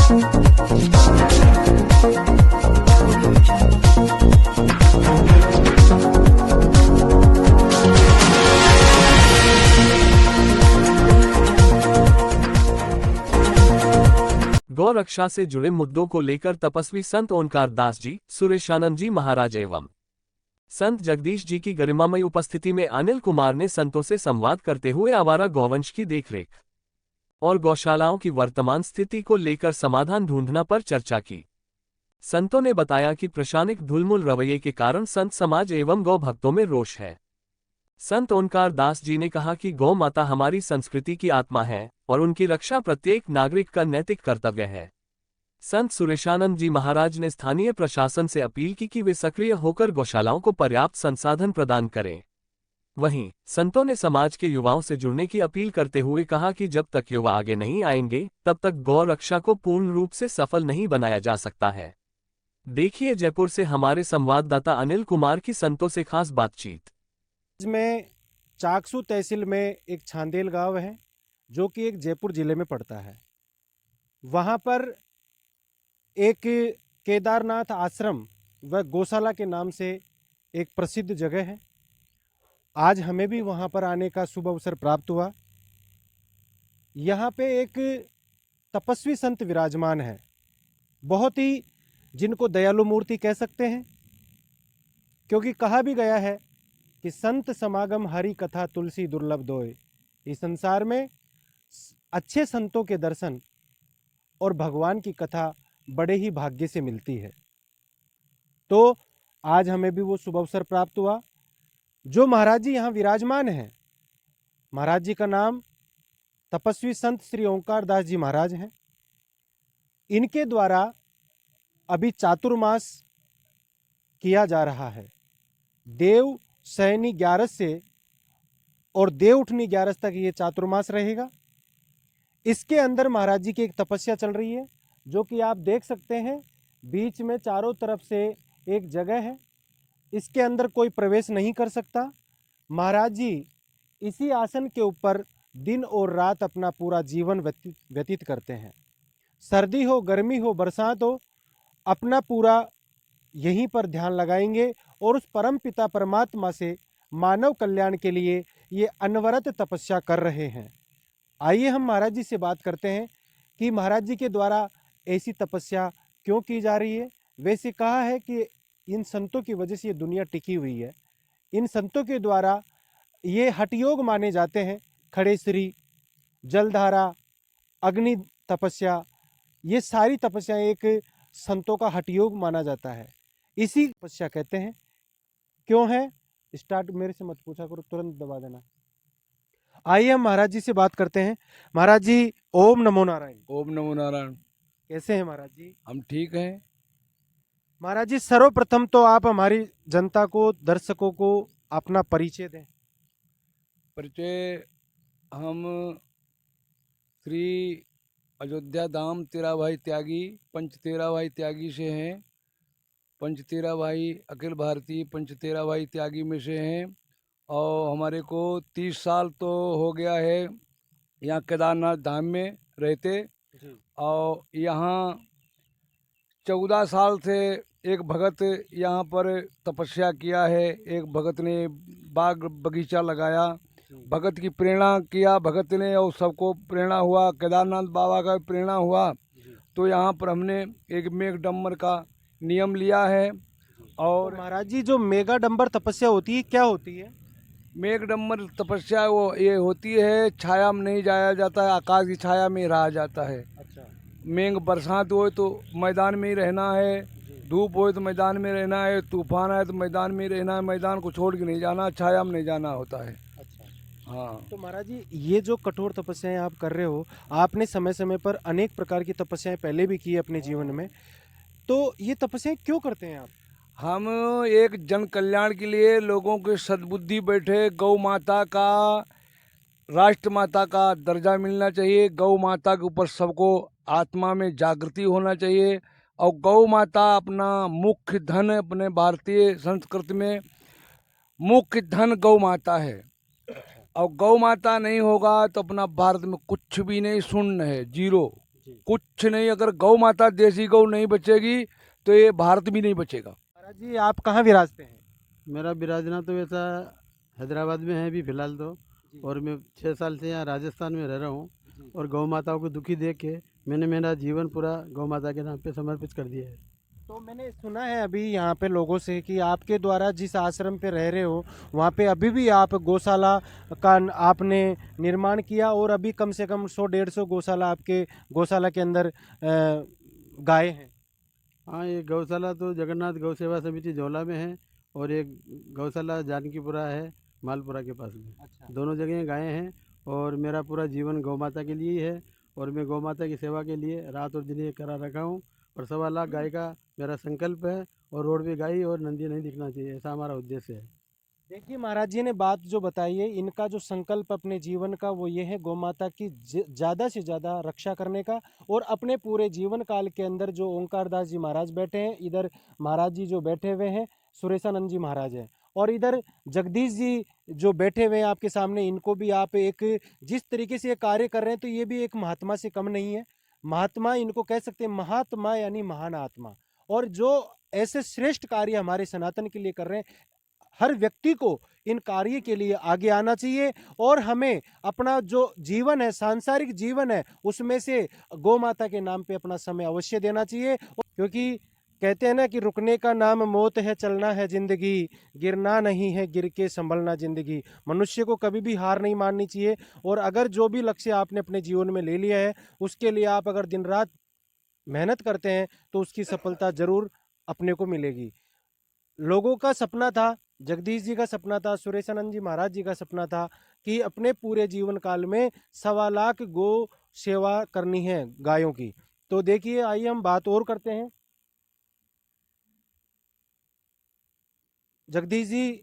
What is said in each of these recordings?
गौ रक्षा से जुड़े मुद्दों को लेकर तपस्वी संत ओंकार दास जी, सुरेशानंद जी महाराज एवं संत जगदीश जी की गरिमामयी उपस्थिति में अनिल कुमार ने संतों से संवाद करते हुए आवारा गौवंश की देखरेख और गौशालाओं की वर्तमान स्थिति को लेकर समाधान ढूंढना पर चर्चा की। संतों ने बताया कि प्रशासनिक ढुलमुल रवैये के कारण संत समाज एवं गौ भक्तों में रोष है। संत ओंकार दास जी ने कहा कि गौ माता हमारी संस्कृति की आत्मा है और उनकी रक्षा प्रत्येक नागरिक का नैतिक कर्तव्य है। संत सुरेशानंद जी महाराज ने स्थानीय प्रशासन से अपील की कि वे सक्रिय होकर गौशालाओं को पर्याप्त संसाधन प्रदान करें। वहीं संतों ने समाज के युवाओं से जुड़ने की अपील करते हुए कहा कि जब तक युवा आगे नहीं आएंगे तब तक गौ रक्षा को पूर्ण रूप से सफल नहीं बनाया जा सकता है। देखिए जयपुर से हमारे संवाददाता अनिल कुमार की संतों से खास बातचीत। में चाकसू तहसील में एक छांदेल गांव है जो कि एक जयपुर जिले में पड़ता है। वहां पर एक केदारनाथ आश्रम व गौशाला के नाम से एक प्रसिद्ध जगह है। आज हमें भी वहां पर आने का शुभ अवसर प्राप्त हुआ। यहाँ पे एक तपस्वी संत विराजमान है, बहुत ही जिनको दयालु मूर्ति कह सकते हैं, क्योंकि कहा भी गया है कि संत समागम हरि कथा तुलसी दुर्लभ दोय। इस संसार में अच्छे संतों के दर्शन और भगवान की कथा बड़े ही भाग्य से मिलती है। तो आज हमें भी वो शुभ अवसर प्राप्त हुआ। जो महाराज जी यहाँ विराजमान हैं, महाराज जी का नाम तपस्वी संत श्री ओंकार दास जी महाराज हैं। इनके द्वारा अभी चातुर्मास किया जा रहा है। देव शयनी 11 से और देव उठनी 11 तक ये चातुर्मास रहेगा। इसके अंदर महाराज जी की एक तपस्या चल रही है, जो कि आप देख सकते हैं। बीच में चारों तरफ से एक जगह है, इसके अंदर कोई प्रवेश नहीं कर सकता। महाराज जी इसी आसन के ऊपर दिन और रात अपना पूरा जीवन व्यतीत करते हैं। सर्दी हो, गर्मी हो, बरसात हो, अपना पूरा यहीं पर ध्यान लगाएंगे और उस परम पिता परमात्मा से मानव कल्याण के लिए ये अनवरत तपस्या कर रहे हैं। आइए हम महाराज जी से बात करते हैं कि महाराज जी के द्वारा ऐसी तपस्या क्यों की जा रही है। वैसे कहा है कि इन संतों की वजह से ये दुनिया टिकी हुई है। इन संतों के द्वारा ये हठयोग माने जाते हैं। खड़ेश्वरी, जलधारा, अग्नि तपस्या, ये सारी तपस्याएं एक संतों का हठयोग माना जाता है। इसी तपस्या कहते हैं। क्यों है? स्टार्ट मेरे से मत पूछा करो, तुरंत दबा देना। आइए हम महाराज जी से बात करते हैं। महाराज जी ओम नमो नारायण। ओम नमो नारायण। कैसे हैं महाराज जी? हम ठीक हैं। महाराज जी सर्वप्रथम तो आप हमारी जनता को, दर्शकों को अपना परिचय दें। परिचय, हम श्री अयोध्या धाम तेरा भाई त्यागी, पंच तेरा भाई त्यागी से हैं। पंच तेरा भाई अखिल भारतीय पंच तेरा भाई त्यागी में से हैं। और हमारे को 30 साल तो हो गया है यहाँ केदारनाथ धाम में रहते। और यहाँ 14 साल से एक भगत यहाँ पर तपस्या किया है। एक भगत ने बाग बगीचा लगाया, भगत की प्रेरणा किया भगत ने, और सबको प्रेरणा हुआ, केदारनाथ बाबा का प्रेरणा हुआ। तो यहाँ पर हमने एक मेघडम्बर का नियम लिया है। और तो महाराज जी जो मेगा डंबर तपस्या होती है, क्या होती है? मेघडम्बर तपस्या वो ये होती है, छाया में नहीं जाया जाता है, आकाश की छाया में रहा जाता है। अच्छा। मेघ बरसात हो तो मैदान में ही रहना है, धूप हो तो मैदान में रहना है, तूफान आए तो मैदान में ही रहना है, मैदान को छोड़ के नहीं जाना, छाया में नहीं जाना होता है। अच्छा। हाँ। तो महाराज जी ये जो कठोर तपस्याएं आप कर रहे हो, आपने समय समय पर अनेक प्रकार की तपस्याएं पहले भी की है अपने जीवन में, तो ये तपस्याएं क्यों करते हैं आप? हम एक जन कल्याण के लिए लोगों की सद्बुद्धि बैठे, गौ माता का, राष्ट्र माता का दर्जा मिलना चाहिए। गौ माता के ऊपर सबको आत्मा में जागृति होना चाहिए। और गौ माता अपना मुख्य धन, अपने भारतीय संस्कृति में मुख्य धन गौ माता है। और गौ माता नहीं होगा तो अपना भारत में कुछ भी नहीं, शून्य है, जीरो। जी। कुछ नहीं, अगर गौ माता देसी गौ नहीं बचेगी तो ये भारत भी नहीं बचेगा। महाराज जी आप कहाँ विराजते हैं? मेरा बिराजना तो वैसा हैदराबाद में है अभी फ़िलहाल तो। जी। और मैं 6 साल से यहाँ राजस्थान में रह रहा हूँ। जी। और गौ माताओं को दुखी देख के मैंने मेरा जीवन पूरा गौ माता के नाम पे समर्पित कर दिया है। तो मैंने सुना है अभी यहाँ पे लोगों से कि आपके द्वारा जिस आश्रम पे रह रहे हो वहाँ पे अभी भी आप गौशाला का आपने निर्माण किया और अभी कम से कम 100-150 गौशाला आपके गौशाला के अंदर गाय हैं। हाँ, ये गौशाला तो जगन्नाथ गौ सेवा समिति झोला में है। और एक गौशाला जानकीपुरा है मालपुरा के पास में। अच्छा। दोनों जगह गायें हैं। और मेरा पूरा जीवन गौ माता के लिए ही है। और मैं गौ माता की सेवा के लिए रात और दिन ये करा रखा हूँ। और 1.25 लाख गाय का मेरा संकल्प है। और रोड पे गाय और नंदी नहीं दिखना चाहिए, ऐसा हमारा उद्देश्य है। देखिए महाराज जी ने बात जो बताई है इनका जो संकल्प अपने जीवन का वो ये है गौ माता की ज़्यादा से ज़्यादा रक्षा करने का। और अपने पूरे जीवन काल के अंदर जो ओंकार दास जी महाराज बैठे हैं, इधर महाराज जी जो बैठे हुए हैं सुरेशानंद जी महाराज हैं, और इधर जगदीश जी जो बैठे हुए हैं आपके सामने, इनको भी आप एक जिस तरीके से ये कार्य कर रहे हैं तो ये भी एक महात्मा से कम नहीं है। महात्मा इनको कह सकते हैं, महात्मा यानी महान आत्मा। और जो ऐसे श्रेष्ठ कार्य हमारे सनातन के लिए कर रहे हैं, हर व्यक्ति को इन कार्य के लिए आगे आना चाहिए। और हमें अपना जो जीवन है, सांसारिक जीवन है, उसमें से गौ माता के नाम पे अपना समय अवश्य देना चाहिए। क्योंकि कहते हैं ना कि रुकने का नाम मौत है, चलना है जिंदगी, गिरना नहीं है, गिर के संभलना जिंदगी। मनुष्य को कभी भी हार नहीं माननी चाहिए। और अगर जो भी लक्ष्य आपने अपने जीवन में ले लिया है उसके लिए आप अगर दिन रात मेहनत करते हैं तो उसकी सफलता जरूर अपने को मिलेगी। लोगों का सपना था, जगदीश जी का सपना था, सुरेशानंद जी महाराज जी का सपना था कि अपने पूरे जीवन काल में 1.25 लाख गौ सेवा करनी है गायों की। तो देखिए आइए हम बात और करते हैं। जगदीश जी,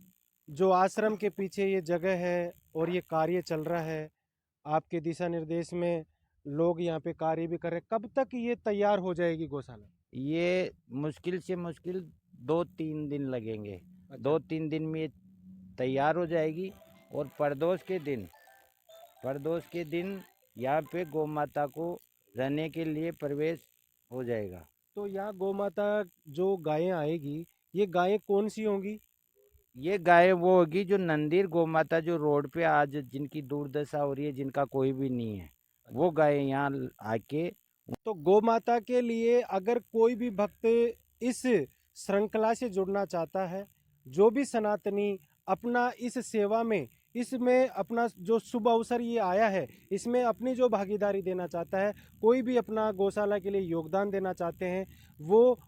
जो आश्रम के पीछे ये जगह है और ये कार्य चल रहा है, आपके दिशा निर्देश में लोग यहाँ पे कार्य भी कर रहे हैं, कब तक ये तैयार हो जाएगी गौशाला? ये मुश्किल से मुश्किल 2-3 दिन लगेंगे। 2-3 दिन में ये तैयार हो जाएगी। और प्रदोष के दिन यहाँ पे गौ माता को रहने के लिए प्रवेश हो जाएगा। तो यहाँ गौ माता जो गायें आएगी, ये गायें कौन सी होंगी? ये गाय वो होगी जो नंदीर गौ माता जो रोड पे आज जिनकी दुर्दशा हो रही है, जिनका कोई भी नहीं है, वो गाय यहाँ आके। तो गौ माता के लिए अगर कोई भी भक्त इस श्रृंखला से जुड़ना चाहता है, जो भी सनातनी अपना इस सेवा में, इसमें अपना जो शुभ अवसर ये आया है, इसमें अपनी जो भागीदारी देना चाहता है, कोई भी अपना गौशाला के लिए योगदान देना चाहते हैं, वो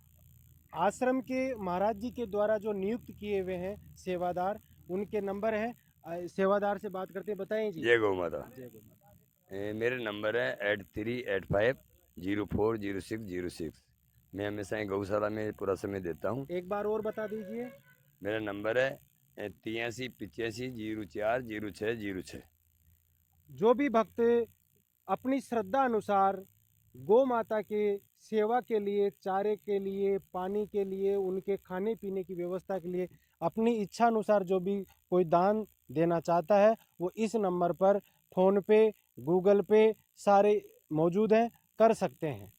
आश्रम के महाराज जी के द्वारा जो नियुक्त किए हुए हैं सेवादार, उनके नंबर है। सेवादार से बात करते बताएं जी। जय गौ माता। जय गौ माता। मेरे नंबर है 8385 040606। मैं हमेशा ही गौशाला में पूरा समय देता हूँ। एक बार और बता दीजिए। मेरा नंबर है 8385 040606। जो भी भक्त अपनी श्रद्धा अनुसार गौ माता के सेवा के लिए, चारे के लिए, पानी के लिए, उनके खाने पीने की व्यवस्था के लिए अपनी इच्छा अनुसार जो भी कोई दान देना चाहता है, वो इस नंबर पर फ़ोन पे, गूगल पे सारे मौजूद हैं, कर सकते हैं।